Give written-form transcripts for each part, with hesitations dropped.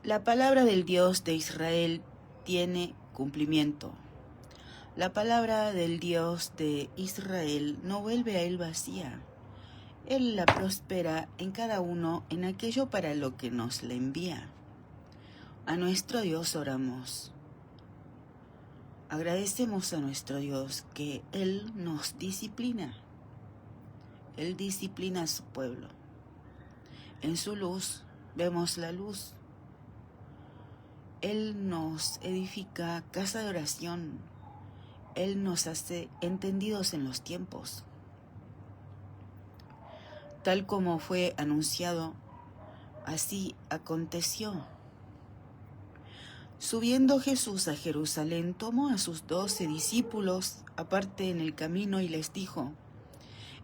La palabra del Dios de Israel tiene cumplimiento. La palabra del Dios de Israel no vuelve a él vacía. Él la prospera en cada uno en aquello para lo que nos la envía. A nuestro Dios oramos. Agradecemos a nuestro Dios que Él nos disciplina. Él disciplina a su pueblo. En su luz vemos la luz. Él nos edifica casa de oración. Él nos hace entendidos en los tiempos. Tal como fue anunciado, así aconteció. Subiendo Jesús a Jerusalén, tomó a sus 12 discípulos aparte en el camino y les dijo: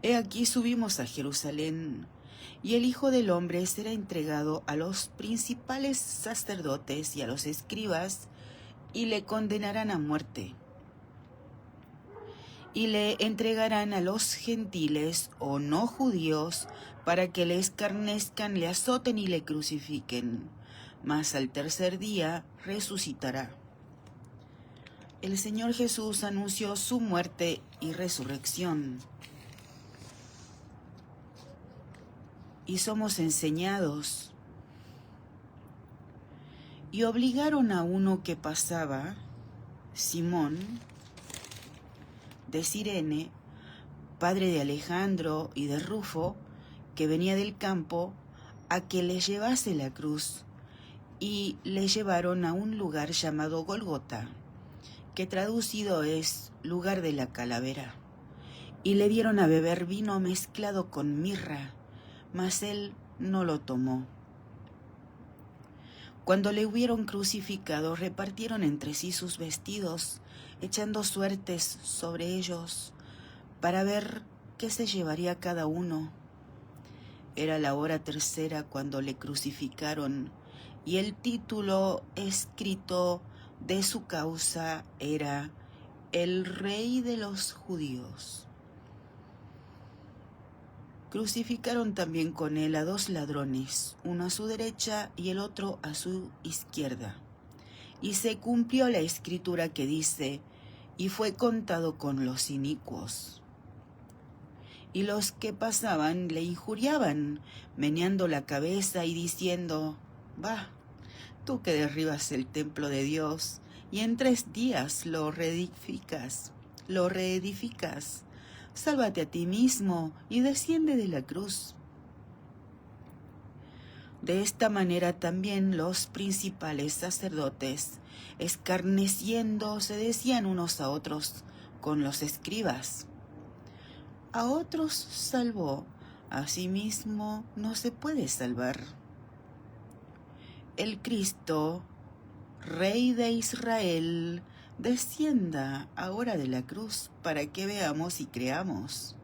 He aquí subimos a Jerusalén, y el Hijo del Hombre será entregado a los principales sacerdotes y a los escribas, y le condenarán a muerte. Y le entregarán a los gentiles o no judíos para que le escarnezcan, le azoten y le crucifiquen. Mas al tercer día resucitará. El Señor Jesús anunció su muerte y resurrección. Y somos enseñados. Y obligaron a uno que pasaba, Simón, de Cirene, padre de Alejandro y de Rufo, que venía del campo, a que le llevase la cruz, y le llevaron a un lugar llamado Golgota, que traducido es lugar de la calavera, y le dieron a beber vino mezclado con mirra, mas él no lo tomó. Cuando le hubieron crucificado, repartieron entre sí sus vestidos, echando suertes sobre ellos, para ver qué se llevaría cada uno. Era la hora tercera cuando le crucificaron, y el título escrito de su causa era El Rey de los Judíos. Crucificaron también con él a 2 ladrones, uno a su derecha y el otro a su izquierda. Y se cumplió la escritura que dice: y fue contado con los inicuos. Y los que pasaban le injuriaban, meneando la cabeza y diciendo: Va, tú que derribas el templo de Dios, y en 3 días lo reedificas, sálvate a ti mismo y desciende de la cruz. De esta manera también los principales sacerdotes, escarneciendo, se decían unos a otros con los escribas: a otros salvó, a sí mismo no se puede salvar. El Cristo, Rey de Israel, descienda ahora de la cruz para que veamos y creamos.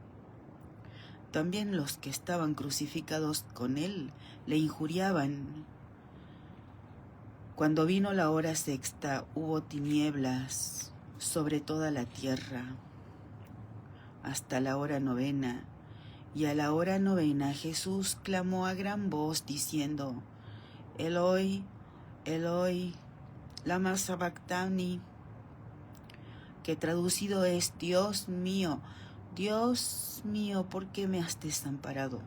También los que estaban crucificados con él le injuriaban. Cuando vino la hora sexta, hubo tinieblas sobre toda la tierra, hasta la hora novena. Y a la hora novena Jesús clamó a gran voz diciendo: Eloi, Eloi, lama sabactani, que traducido es: Dios mío, ¿por qué me has desamparado?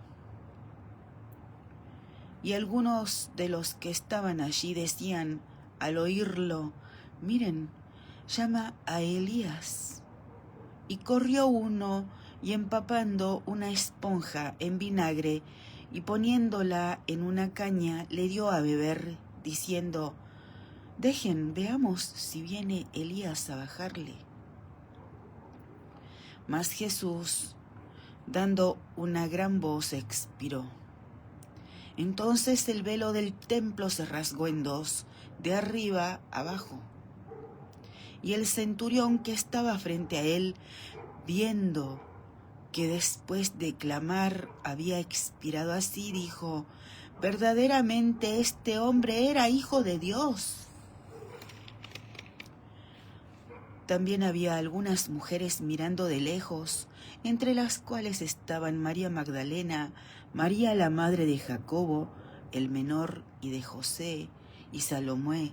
Y algunos de los que estaban allí decían al oírlo: Miren, llama a Elías. Y corrió uno, y empapando una esponja en vinagre y poniéndola en una caña, le dio a beber, diciendo: Dejen, veamos si viene Elías a bajarle. Mas Jesús, dando una gran voz, expiró. Entonces el velo del templo se rasgó en 2, de arriba abajo. Y el centurión que estaba frente a él, viendo que después de clamar había expirado así, dijo: verdaderamente este hombre era hijo de Dios. También había algunas mujeres mirando de lejos, entre las cuales estaban María Magdalena, María la madre de Jacobo, el menor, y de José, y Salomé,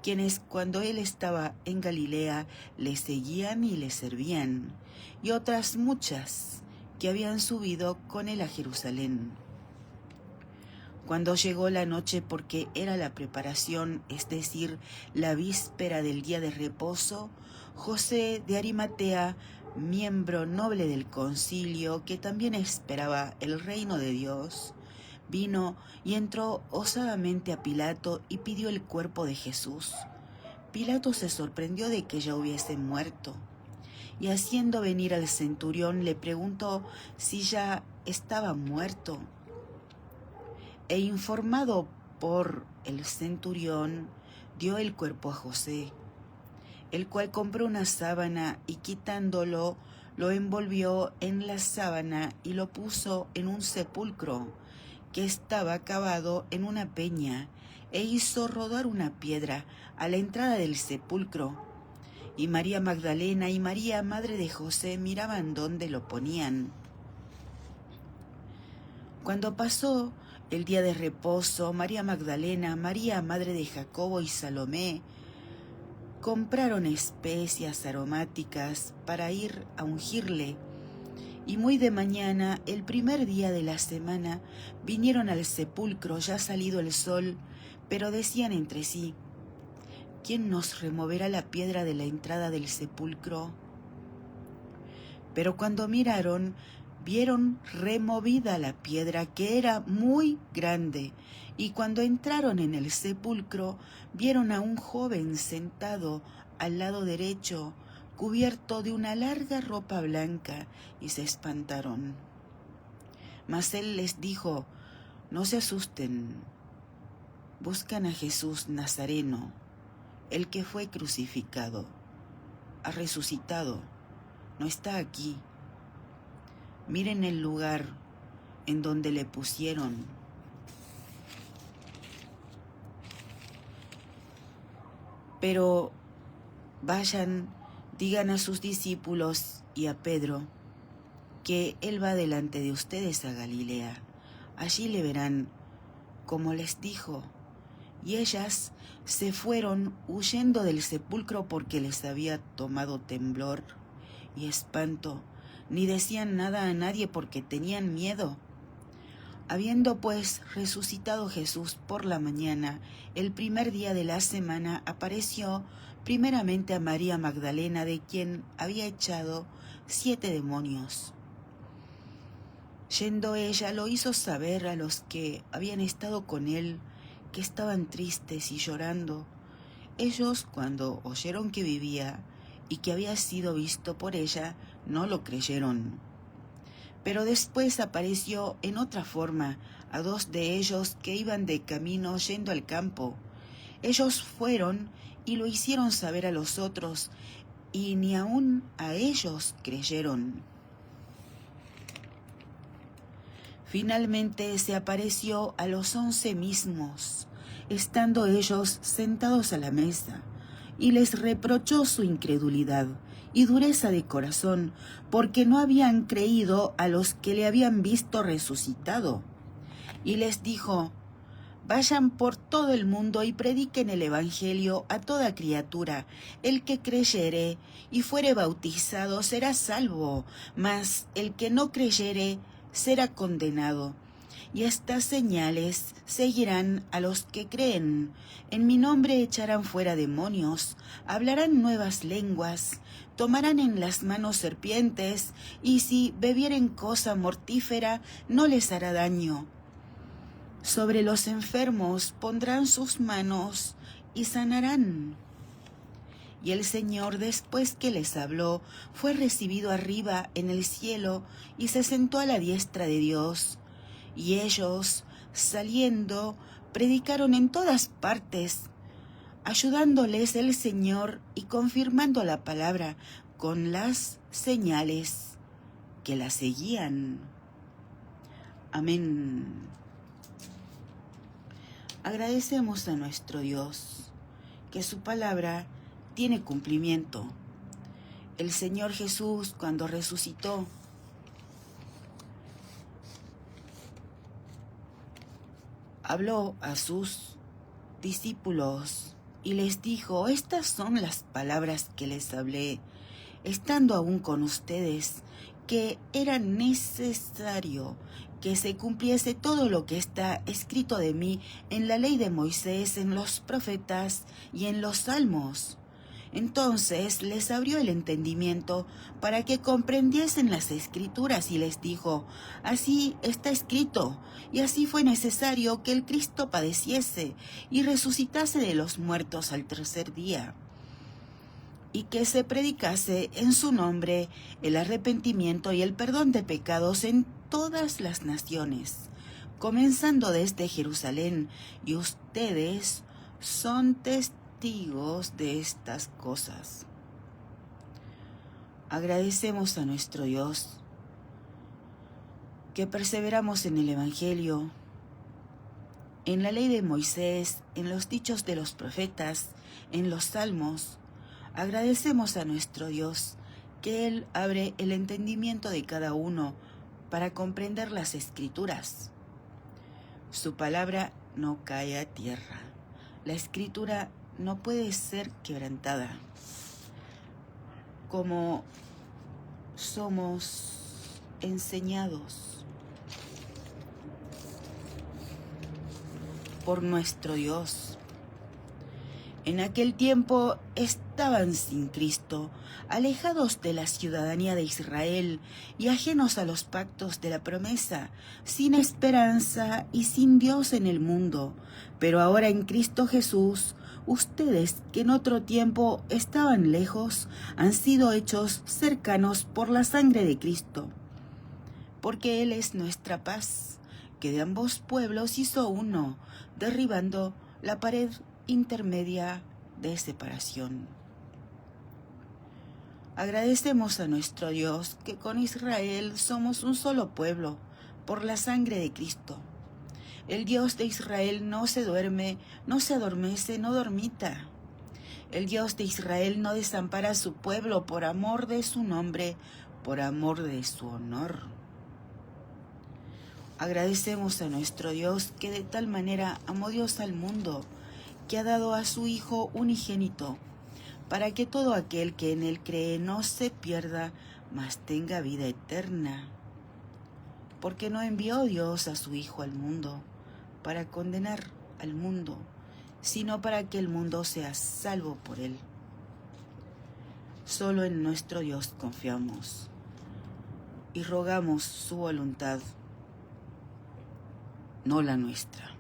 quienes cuando él estaba en Galilea le seguían y le servían, y otras muchas que habían subido con él a Jerusalén. Cuando llegó la noche, porque era la preparación, es decir, la víspera del día de reposo, José de Arimatea, miembro noble del concilio, que también esperaba el reino de Dios, vino y entró osadamente a Pilato y pidió el cuerpo de Jesús. Pilato se sorprendió de que ya hubiese muerto, y haciendo venir al centurión le preguntó si ya estaba muerto. E informado por el centurión, dio el cuerpo a José, el cual compró una sábana y quitándolo, lo envolvió en la sábana y lo puso en un sepulcro que estaba cavado en una peña, e hizo rodar una piedra a la entrada del sepulcro. Y María Magdalena y María, madre de José, miraban dónde lo ponían. Cuando pasó el día de reposo, María Magdalena, María, madre de Jacobo y Salomé, compraron especias aromáticas para ir a ungirle. Y muy de mañana, el primer día de la semana, vinieron al sepulcro ya salido el sol, pero decían entre sí: ¿quién nos removerá la piedra de la entrada del sepulcro? Pero cuando miraron, vieron removida la piedra, que era muy grande, y cuando entraron en el sepulcro, vieron a un joven sentado al lado derecho, cubierto de una larga ropa blanca, y se espantaron. Mas él les dijo: no se asusten, buscan a Jesús Nazareno, el que fue crucificado. Ha resucitado, no está aquí. Miren el lugar en donde le pusieron. Pero vayan, digan a sus discípulos y a Pedro que él va delante de ustedes a Galilea. Allí le verán, como les dijo. Y ellas se fueron huyendo del sepulcro, porque les había tomado temblor y espanto. Ni decían nada a nadie porque tenían miedo. Habiendo pues resucitado Jesús por la mañana, el primer día de la semana, apareció primeramente a María Magdalena, de quien había echado 7 demonios. Yendo ella, lo hizo saber a los que habían estado con él, que estaban tristes y llorando. Ellos, cuando oyeron que vivía y que había sido visto por ella, no lo creyeron. Pero después apareció en otra forma a 2 de ellos que iban de camino yendo al campo. Ellos fueron y lo hicieron saber a los otros, y ni aun a ellos creyeron. Finalmente se apareció a los 11 mismos, estando ellos sentados a la mesa, y les reprochó su incredulidad y dureza de corazón, porque no habían creído a los que le habían visto resucitado. Y les dijo: vayan por todo el mundo y prediquen el evangelio a toda criatura. El que creyere y fuere bautizado será salvo, mas el que no creyere será condenado. Y estas señales seguirán a los que creen. En mi nombre echarán fuera demonios, hablarán nuevas lenguas, tomarán en las manos serpientes, y si bebieren cosa mortífera no les hará daño. Sobre los enfermos pondrán sus manos y sanarán. Y el Señor, después que les habló, fue recibido arriba en el cielo y se sentó a la diestra de Dios. Y ellos, saliendo, predicaron en todas partes, ayudándoles el Señor y confirmando la palabra con las señales que la seguían. Amén. Agradecemos a nuestro Dios que su palabra tiene cumplimiento. El Señor Jesús, cuando resucitó, habló a sus discípulos y les dijo: estas son las palabras que les hablé, estando aún con ustedes, que era necesario que se cumpliese todo lo que está escrito de mí en la ley de Moisés, en los profetas y en los salmos. Entonces les abrió el entendimiento para que comprendiesen las escrituras y les dijo: así está escrito, y así fue necesario que el Cristo padeciese y resucitase de los muertos al tercer día, y que se predicase en su nombre el arrepentimiento y el perdón de pecados en todas las naciones, comenzando desde Jerusalén, y ustedes son testigos de estas cosas. Agradecemos a nuestro Dios que perseveramos en el Evangelio, en la ley de Moisés, en los dichos de los profetas, en los salmos. Agradecemos a nuestro Dios que Él abre el entendimiento de cada uno para comprender las Escrituras. Su palabra no cae a tierra. La Escritura no puede ser quebrantada. Como somos enseñados por nuestro Dios. En aquel tiempo estaban sin Cristo, alejados de la ciudadanía de Israel y ajenos a los pactos de la promesa, sin esperanza y sin Dios en el mundo. Pero ahora en Cristo Jesús, ustedes que en otro tiempo estaban lejos, han sido hechos cercanos por la sangre de Cristo. Porque Él es nuestra paz, que de ambos pueblos hizo uno, derribando la pared intermedia de separación. Agradecemos a nuestro Dios que con Israel somos un solo pueblo por la sangre de Cristo. El Dios de Israel no se duerme, no se adormece, no dormita. El Dios de Israel no desampara a su pueblo por amor de su nombre, por amor de su honor. Agradecemos a nuestro Dios que de tal manera amó Dios al mundo, que ha dado a su Hijo unigénito, para que todo aquel que en Él cree no se pierda, mas tenga vida eterna. Porque no envió Dios a su Hijo al mundo para condenar al mundo, sino para que el mundo sea salvo por Él. Solo en nuestro Dios confiamos y rogamos su voluntad, no la nuestra.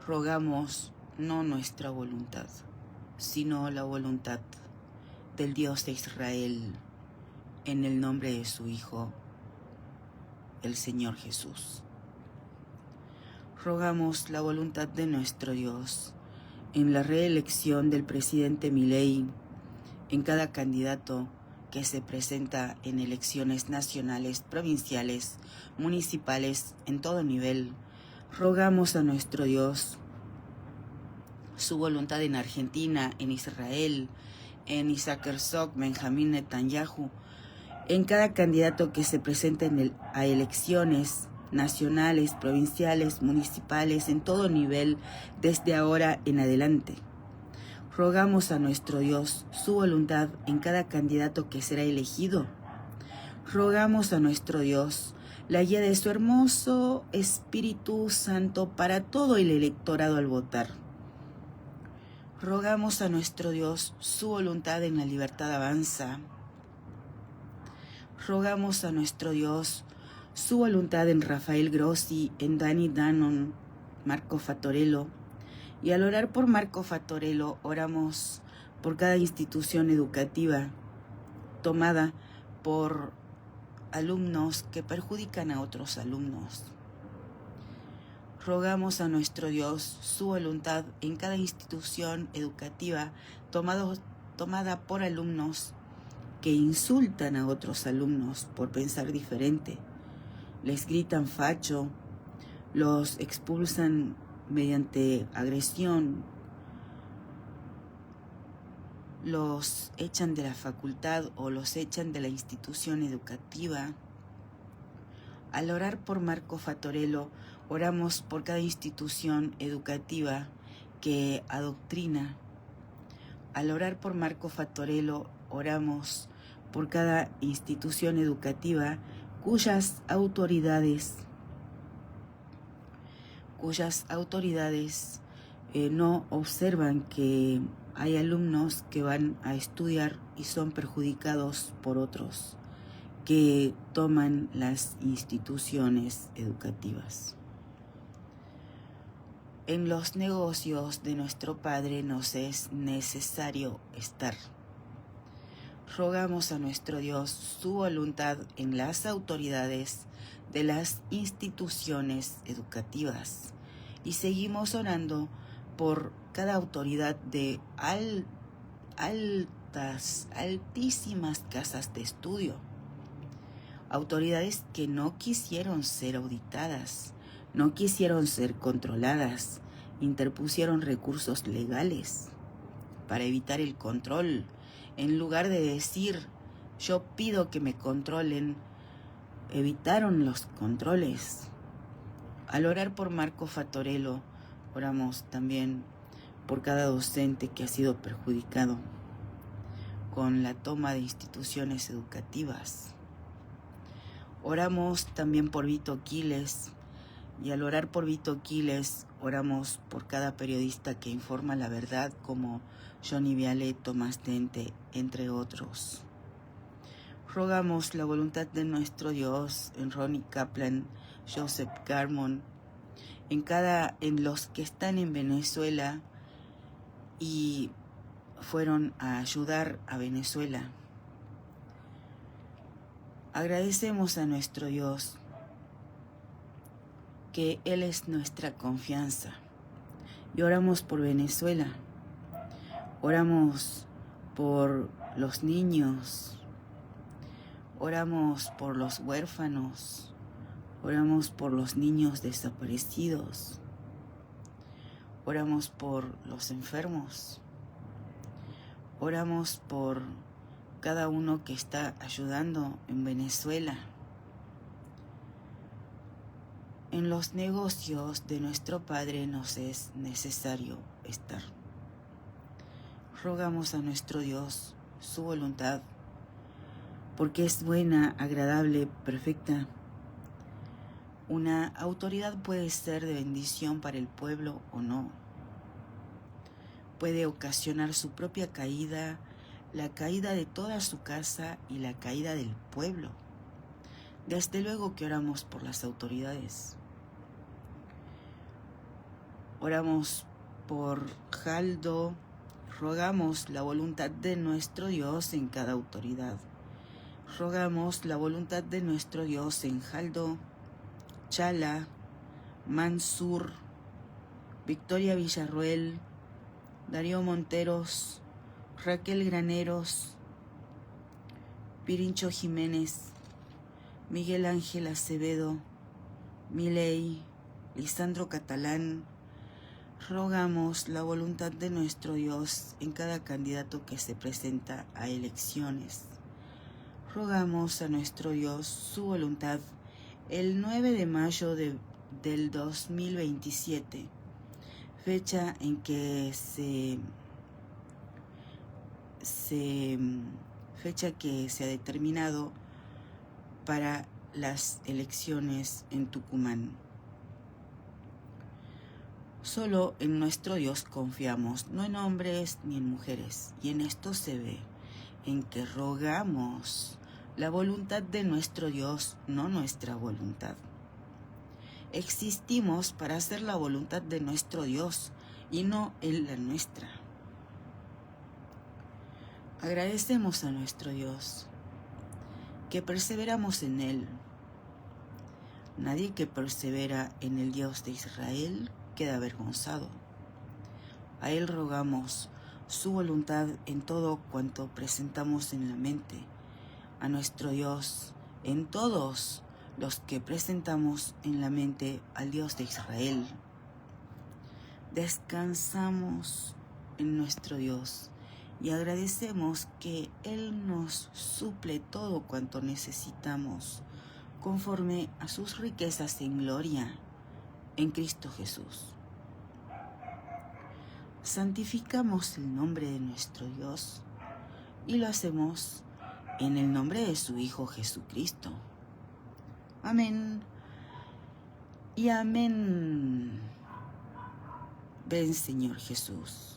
Rogamos no nuestra voluntad, sino la voluntad del Dios de Israel, en el nombre de su Hijo, el Señor Jesús. Rogamos la voluntad de nuestro Dios en la reelección del presidente Milei, en cada candidato que se presenta en elecciones nacionales, provinciales, municipales, en todo nivel. Rogamos a nuestro Dios su voluntad en Argentina, en Israel, en Isaac Herzog, Benjamín Netanyahu, en cada candidato que se presente a elecciones nacionales, provinciales, municipales, en todo nivel, desde ahora en adelante. Rogamos a nuestro Dios su voluntad en cada candidato que será elegido. Rogamos a nuestro Dios la guía de su hermoso Espíritu Santo para todo el electorado al votar. Rogamos a nuestro Dios su voluntad en la Libertad Avanza. Rogamos a nuestro Dios su voluntad en Rafael Grossi, en Dani Danon, Marco Fattorello. Y al orar por Marco Fattorello, oramos por cada institución educativa tomada por alumnos que perjudican a otros alumnos. Rogamos a nuestro Dios su voluntad en cada institución educativa tomada por alumnos que insultan a otros alumnos por pensar diferente. Les gritan facho, los expulsan mediante agresión, los echan de la facultad o los echan de la institución educativa. Al orar por Marco Fattorello, oramos por cada institución educativa que adoctrina. Al orar por Marco Fattorello, oramos por cada institución educativa cuyas autoridades no observan que hay alumnos que van a estudiar y son perjudicados por otros que toman las instituciones educativas. En los negocios de nuestro Padre nos es necesario estar. Rogamos a nuestro Dios su voluntad en las autoridades de las instituciones educativas y seguimos orando por cada autoridad de altísimas casas de estudio, autoridades que no quisieron ser auditadas, no quisieron ser controladas, interpusieron recursos legales para evitar el control. En lugar de decir, yo pido que me controlen, evitaron los controles. Al orar por Marco Fattorello, oramos también por cada docente que ha sido perjudicado con la toma de instituciones educativas. Oramos también por Vito Quiles, y al orar por Vito Quiles, oramos por cada periodista que informa la verdad, como Johnny Viale, Tomás Dente, entre otros. Rogamos la voluntad de nuestro Dios en Ronnie Kaplan, Joseph Garmon, en los que están en Venezuela y fueron a ayudar a Venezuela. Agradecemos a nuestro Dios que Él es nuestra confianza y oramos por Venezuela, oramos por los niños, oramos por los huérfanos, oramos por los niños desaparecidos, oramos por los enfermos, oramos por cada uno que está ayudando en Venezuela. En los negocios de nuestro Padre nos es necesario estar. Rogamos a nuestro Dios su voluntad, porque es buena, agradable, perfecta. Una autoridad puede ser de bendición para el pueblo o no. Puede ocasionar su propia caída, la caída de toda su casa y la caída del pueblo. Desde luego que oramos por las autoridades. Oramos por Jaldo, rogamos la voluntad de nuestro Dios en cada autoridad. Rogamos la voluntad de nuestro Dios en Jaldo, Chala, Mansur, Victoria Villarroel, Darío Monteros, Raquel Graneros, Pirincho Jiménez, Miguel Ángel Acevedo, Milei, Lisandro Catalán. Rogamos la voluntad de nuestro Dios en cada candidato que se presenta a elecciones. Rogamos a nuestro Dios su voluntad el 9 de mayo del 2027, fecha en que fecha que se ha determinado para las elecciones en Tucumán. Solo en nuestro Dios confiamos, no en hombres ni en mujeres, y en esto se ve, en que rogamos la voluntad de nuestro Dios, no nuestra voluntad. Existimos para hacer la voluntad de nuestro Dios y no en la nuestra. Agradecemos a nuestro Dios que perseveramos en Él. Nadie que persevera en el Dios de Israel queda avergonzado. A Él rogamos su voluntad en todo cuanto presentamos en la mente, a nuestro Dios en todos los que presentamos en la mente al Dios de Israel. Descansamos en nuestro Dios y agradecemos que Él nos suple todo cuanto necesitamos conforme a sus riquezas en gloria en Cristo Jesús. Santificamos el nombre de nuestro Dios y lo hacemos en el nombre de su Hijo Jesucristo. Amén y amén. Ven, Señor Jesús.